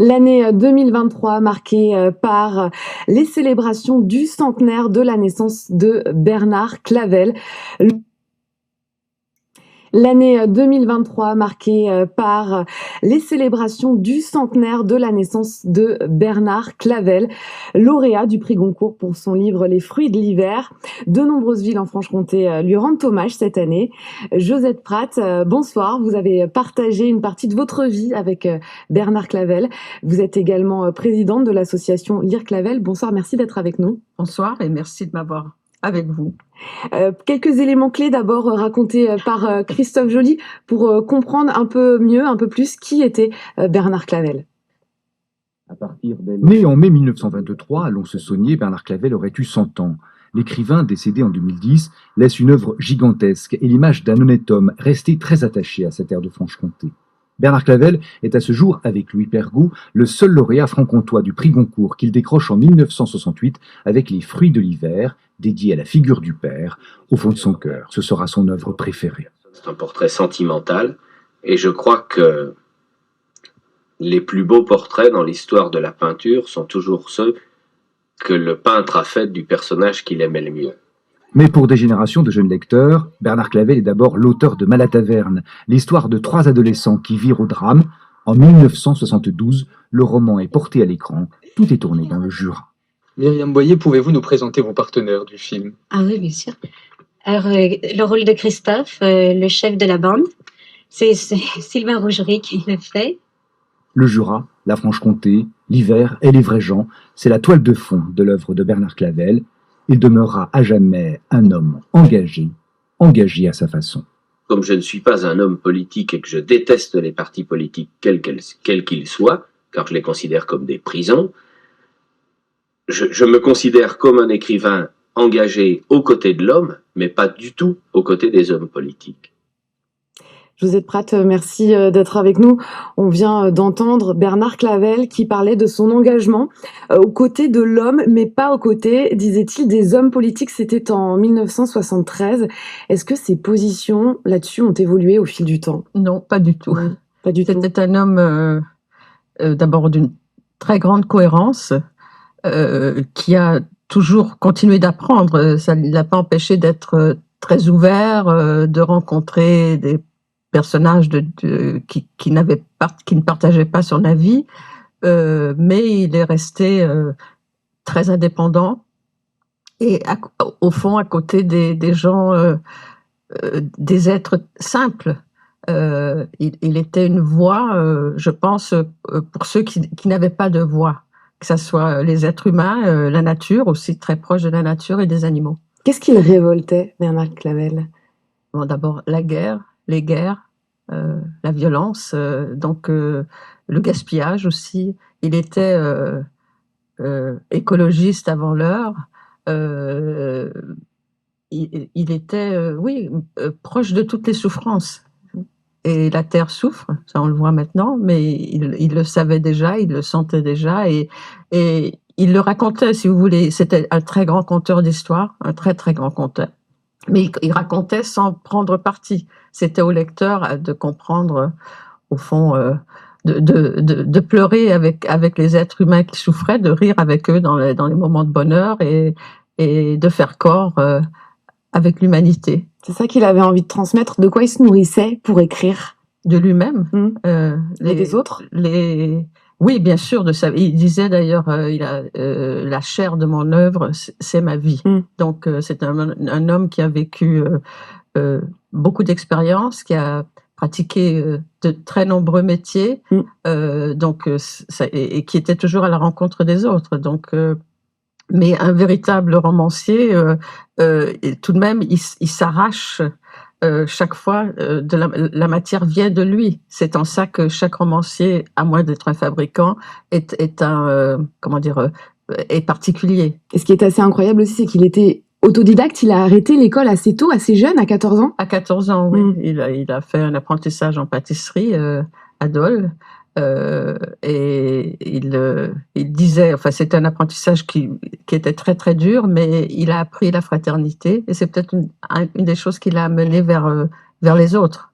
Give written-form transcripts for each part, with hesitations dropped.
L'année 2023 marquée par les célébrations du centenaire de la naissance de Bernard Clavel. L'année 2023 marquée par les célébrations du centenaire de la naissance de Bernard Clavel, lauréat du prix Goncourt pour son livre Les fruits de l'hiver. De nombreuses villes en Franche-Comté lui rendent hommage cette année. Josette Pratt, bonsoir. Vous avez partagé une partie de votre vie avec Bernard Clavel. Vous êtes également présidente de l'association Lire Clavel. Bonsoir, merci d'être avec nous. Bonsoir et merci de m'avoir avec vous. Quelques éléments clés d'abord racontés par Christophe Joly pour comprendre un peu mieux, un peu plus qui était Bernard Clavel. Né en mai 1923 à Lons-le-Saunier, Bernard Clavel aurait eu 100 ans. L'écrivain, décédé en 2010, laisse une œuvre gigantesque et l'image d'un honnête homme resté très attaché à cette terre de Franche-Comté. Bernard Clavel est à ce jour, avec Louis Pergaud, le seul lauréat franc-comtois du prix Goncourt qu'il décroche en 1968 avec Les fruits de l'hiver, dédié à la figure du père. Au fond de son cœur, ce sera son œuvre préférée. C'est un portrait sentimental et je crois que les plus beaux portraits dans l'histoire de la peinture sont toujours ceux que le peintre a fait du personnage qu'il aimait le mieux. Mais pour des générations de jeunes lecteurs, Bernard Clavel est d'abord l'auteur de Malataverne, l'histoire de 3 adolescents qui virent au drame. En 1972, le roman est porté à l'écran, tout est tourné dans le Jura. Myriam Boyer, pouvez-vous nous présenter vos partenaires du film? Ah oui, bien sûr. Alors, le rôle de Christophe, le chef de la bande, c'est Sylvain Rougerie qui le fait. Le Jura, la Franche-Comté, l'hiver et les vrais gens, c'est la toile de fond de l'œuvre de Bernard Clavel. Il demeurera à jamais un homme engagé à sa façon. Comme je ne suis pas un homme politique et que je déteste les partis politiques quels qu'ils soient, car je les considère comme des prisons, je me considère comme un écrivain engagé aux côtés de l'homme, mais pas du tout aux côtés des hommes politiques. Josette Pratt, merci d'être avec nous. On vient d'entendre Bernard Clavel qui parlait de son engagement aux côtés de l'homme, mais pas aux côtés, disait-il, des hommes politiques. C'était en 1973. Est-ce que ces positions là-dessus ont évolué au fil du temps? Non, pas du tout. Oui, pas du tout. C'était un homme d'abord d'une très grande cohérence, qui a toujours continué d'apprendre. Ça ne l'a pas empêché d'être très ouvert, de rencontrer des personnages qui ne partageaient pas son avis, mais il est resté très indépendant et au fond à côté des gens, des êtres simples. Il était une voix, je pense, pour ceux qui n'avaient pas de voix, que ce soit les êtres humains, la nature, aussi très proche de la nature et des animaux. Qu'est-ce qu'il révoltait, Bernard Clavel? Bon, d'abord, la guerre, les guerres, la violence, donc le gaspillage aussi. Il était écologiste avant l'heure. Il était, proche de toutes les souffrances. Et la terre souffre, ça on le voit maintenant, mais il le savait déjà, il le sentait déjà, et il le racontait, si vous voulez. C'était un très grand conteur d'histoire, un très très grand conteur. Mais il racontait sans prendre parti. C'était au lecteur de comprendre, au fond, de pleurer avec les êtres humains qui souffraient, de rire avec eux dans les moments de bonheur et de faire corps avec l'humanité. C'est ça qu'il avait envie de transmettre. De quoi il se nourrissait pour écrire? De lui-même. Et des autres? Oui, bien sûr. Il disait d'ailleurs, la chair de mon œuvre, c'est ma vie. Donc, c'est un homme qui a vécu beaucoup d'expériences, qui a pratiqué de très nombreux métiers, et qui était toujours à la rencontre des autres. Donc, mais un véritable romancier, et tout de même, il s'arrache chaque fois, la matière vient de lui. C'est en ça que chaque romancier, à moins d'être un fabricant, est particulier. Et ce qui est assez incroyable aussi, c'est qu'il était autodidacte. Il a arrêté l'école assez tôt, assez jeune, à 14 ans. À 14 ans, oui. Il a fait un apprentissage en pâtisserie à Dole. Et il disait, enfin, c'était un apprentissage qui était très très dur, mais il a appris la fraternité, et c'est peut-être une des choses qui l'a amené vers les autres.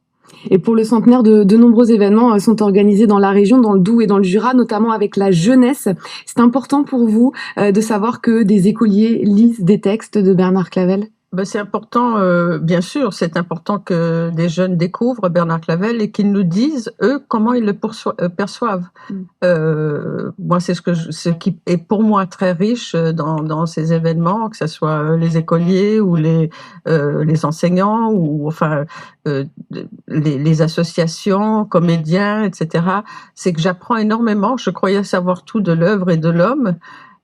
Et pour le centenaire, de nombreux événements sont organisés dans la région, dans le Doubs et dans le Jura, notamment avec la jeunesse. C'est important pour vous de savoir que des écoliers lisent des textes de Bernard Clavel? Ben, c'est important, bien sûr, c'est important que des jeunes découvrent Bernard Clavel et qu'ils nous disent, eux, comment ils le perçoivent. Moi, c'est ce qui est pour moi très riche dans ces événements, que ce soit les écoliers ou les enseignants ou enfin les associations, comédiens, etc. C'est que j'apprends énormément. Je croyais savoir tout de l'œuvre et de l'homme.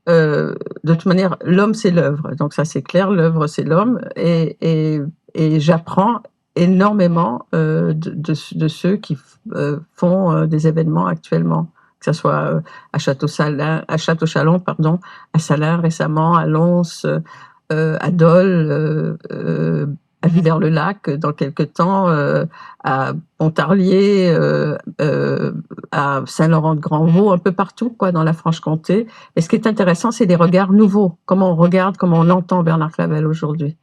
De toute manière, l'homme, c'est l'œuvre. Donc ça, c'est clair, l'œuvre, c'est l'homme. Et j'apprends énormément de ceux qui font des événements actuellement, que ce soit à Château-Chalon, pardon, à Salins récemment, à Lons, à Dole, à Villers-le-Lac dans quelques temps, à Pontarlier, à Saint-Laurent-de-Grandvaux, un peu partout quoi dans la Franche-Comté. Et ce qui est intéressant, c'est les regards nouveaux. Comment on regarde, comment on entend Bernard Clavel aujourd'hui.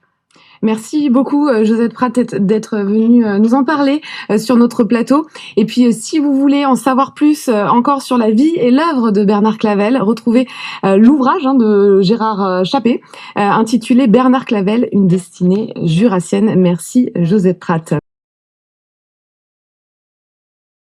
Merci beaucoup, Josette Pratt, d'être venue nous en parler sur notre plateau. Et puis, si vous voulez en savoir plus encore sur la vie et l'œuvre de Bernard Clavel, retrouvez l'ouvrage de Gérard Chappé, intitulé Bernard Clavel, une destinée jurassienne. Merci, Josette Pratt.